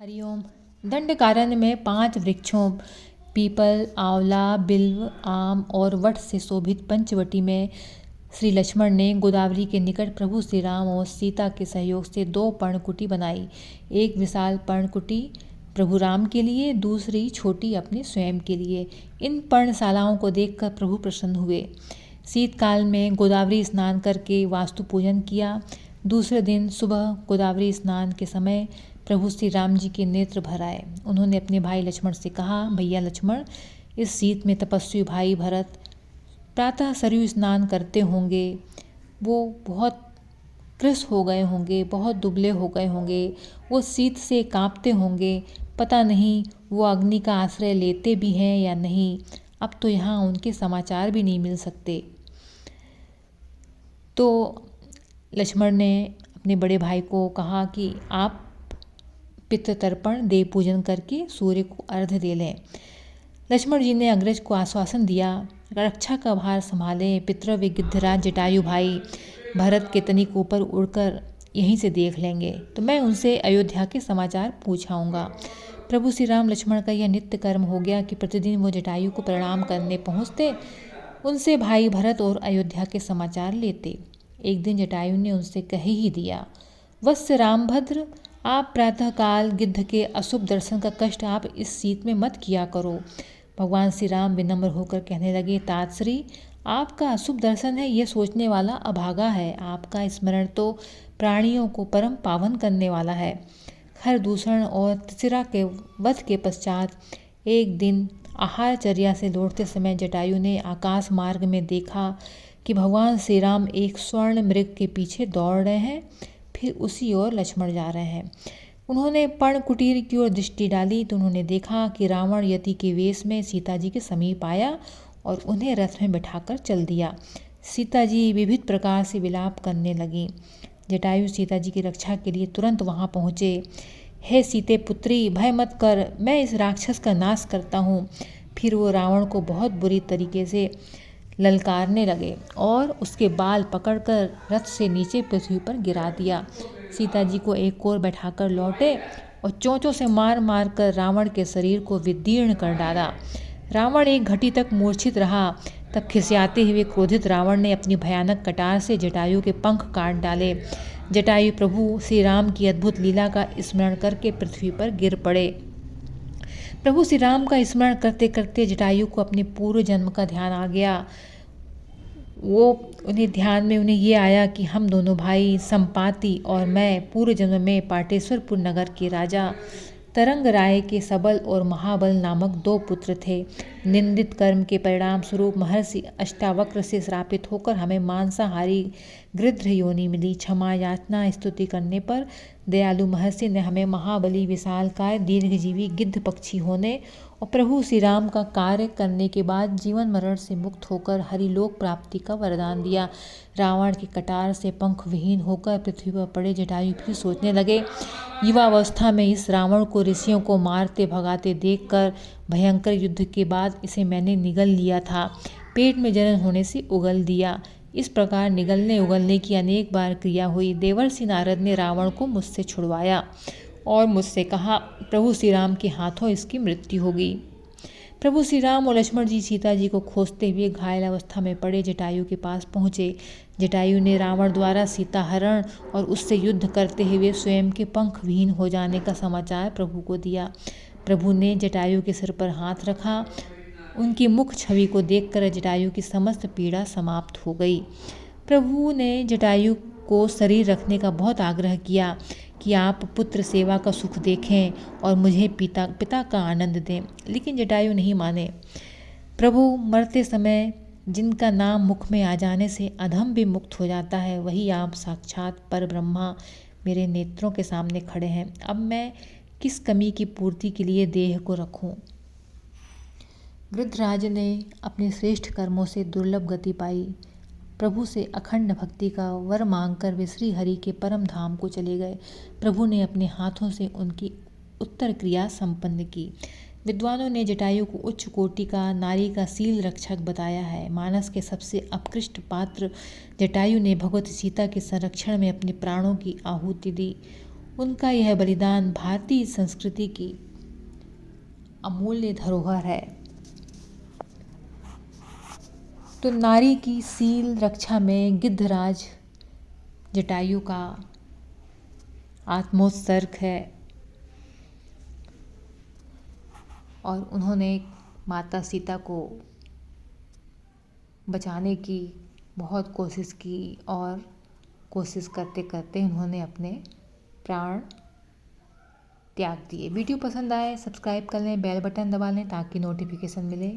हरिओम। दंडकारण्य में 5 वृक्षों पीपल, आंवला, बिल्व, आम और वट से शोभित पंचवटी में श्री लक्ष्मण ने गोदावरी के निकट प्रभु श्री राम और सीता के सहयोग से 2 पर्णकुटी बनाई। एक विशाल पर्णकुटी प्रभु राम के लिए, दूसरी छोटी अपने स्वयं के लिए। इन पर्णशालाओं को देखकर प्रभु प्रसन्न हुए। शीतकाल में गोदावरी स्नान करके वास्तु पूजन किया। दूसरे दिन सुबह गोदावरी स्नान के समय प्रभु श्री राम जी के नेत्र भर आए। उन्होंने अपने भाई लक्ष्मण से कहा, भैया लक्ष्मण, इस शीत में तपस्वी भाई भरत प्रातः सरयू स्नान करते होंगे। वो बहुत कृश हो गए होंगे, बहुत दुबले हो गए होंगे, वो शीत से कांपते होंगे। पता नहीं वो अग्नि का आश्रय लेते भी हैं या नहीं। अब तो यहाँ उनके समाचार भी नहीं मिल सकते। तो लक्ष्मण ने अपने बड़े भाई को कहा कि आप पितृतर्पण देव पूजन करके सूर्य को अर्घ्य दे लें। लक्ष्मण जी ने अग्रज को आश्वासन दिया, रक्षा का भार संभालें। पितृव्य गिद्धराज जटायु भाई भरत के तनिक ऊपर उड़कर यहीं से देख लेंगे, तो मैं उनसे अयोध्या के समाचार पूछ आऊँगा। प्रभु श्री राम लक्ष्मण का यह नित्य कर्म हो गया कि प्रतिदिन वो जटायु को प्रणाम करने पहुँचते, उनसे भाई भरत और अयोध्या के समाचार लेते। एक दिन जटायु ने उनसे कह ही दिया, वत्स रामभद्र, आप प्रातःकाल गिद्ध के अशुभ दर्शन का कष्ट आप इस शीत में मत किया करो। भगवान श्री राम विनम्र होकर कहने लगे, तातश्री, आपका अशुभ दर्शन है यह सोचने वाला अभागा है। आपका स्मरण तो प्राणियों को परम पावन करने वाला है। खर दूषण और त्रिशिरा के वध के पश्चात एक दिन आहारचर्या से लौटते समय जटायु ने आकाश मार्ग में देखा कि भगवान श्री राम एक स्वर्ण मृग के पीछे दौड़ रहे हैं, फिर उसी ओर लक्ष्मण जा रहे हैं। उन्होंने पर्णकुटीर की ओर दृष्टि डाली तो उन्होंने देखा कि रावण यति के वेश में सीता जी के समीप आया और उन्हें रथ में बिठाकर चल दिया। सीता जी विविध प्रकार से विलाप करने लगीं। जटायु सीता जी की रक्षा के लिए तुरंत वहां पहुँचे। हे सीते पुत्री, भय मत कर, मैं इस राक्षस का नाश करता हूँ। फिर वो रावण को बहुत बुरी तरीके से ललकारने लगे और उसके बाल पकड़कर रथ से नीचे पृथ्वी पर गिरा दिया। सीता जी को एक ओर बैठाकर लौटे और चोंचों से मार मार कर रावण के शरीर को विदीर्ण कर डाला। रावण एक घड़ी तक मूर्छित रहा। तब खिसियाते हुए क्रोधित रावण ने अपनी भयानक कटार से जटायु के पंख काट डाले। जटायु प्रभु श्री राम की अद्भुत लीला का स्मरण करके पृथ्वी पर गिर पड़े। प्रभु श्री राम का स्मरण करते करते जटायु को अपने पूर्व जन्म का ध्यान आ गया। उन्हें ध्यान में ये आया कि हम दोनों भाई संपाति और मैं पूर्व जन्म में पाटेश्वरपुर नगर के राजा तरंग राय के सबल और महाबल नामक 2 पुत्र थे। निंदित कर्म के परिणाम स्वरूप महर्षि अष्टावक्र से श्रापित होकर हमें मांसाहारी गृध्र योनि मिली। क्षमा याचना स्तुति करने पर दयालु महर्षि ने हमें महाबली विशालकाय दीर्घजीवी गिद्ध पक्षी होने और प्रभु श्री राम का कार्य करने के बाद जीवन मरण से मुक्त होकर हरिलोक प्राप्ति का वरदान दिया। रावण की कटार से पंख विहीन होकर पृथ्वी पर पड़े जटायु फिर सोचने लगे, युवावस्था में इस रावण को ऋषियों को मारते भगाते देखकर भयंकर युद्ध के बाद इसे मैंने निगल लिया था, पेट में जलन होने से उगल दिया। इस प्रकार निगलने उगलने की अनेक बार क्रिया हुई। देवर्षि नारद ने रावण को मुझसे छुड़वाया और मुझसे कहा, प्रभु श्री राम के हाथों इसकी मृत्यु होगी। प्रभु श्री राम और लक्ष्मण जी सीता जी को खोजते हुए घायल अवस्था में पड़े जटायु के पास पहुँचे। जटायु ने रावण द्वारा सीता हरण और उससे युद्ध करते हुए स्वयं के पंख विहीन हो जाने का समाचार प्रभु को दिया। प्रभु ने जटायु के सिर पर हाथ रखा। उनकी मुख छवि को देखकर जटायु की समस्त पीड़ा समाप्त हो गई। प्रभु ने जटायु को शरीर रखने का बहुत आग्रह किया कि आप पुत्र सेवा का सुख देखें और मुझे पिता का आनंद दें, लेकिन जटायु नहीं माने। प्रभु मरते समय जिनका नाम मुख में आ जाने से अधम भी मुक्त हो जाता है, वही आप साक्षात पर ब्रह्मा मेरे नेत्रों के सामने खड़े हैं। अब मैं किस कमी की पूर्ति के लिए देह को रखूं? गृध्रराज ने अपने श्रेष्ठ कर्मों से दुर्लभ गति पाई। प्रभु से अखंड भक्ति का वर मांगकर वे श्री हरि के परम धाम को चले गए। प्रभु ने अपने हाथों से उनकी उत्तर क्रिया संपन्न की। विद्वानों ने जटायु को उच्च कोटि का नारी का शील रक्षक बताया है। मानस के सबसे उत्कृष्ट पात्र जटायु ने भगवती सीता के संरक्षण में अपने प्राणों की आहुति दी। उनका यह बलिदान भारतीय संस्कृति की अमूल्य धरोहर है। तो नारी की सील रक्षा में गिद्धराज जटायु का आत्मोत्सर्ग है और उन्होंने माता सीता को बचाने की बहुत कोशिश की और कोशिश करते करते उन्होंने अपने प्राण त्याग दिए। वीडियो पसंद आए सब्सक्राइब कर लें, बेल बटन दबा लें ताकि नोटिफिकेशन मिले।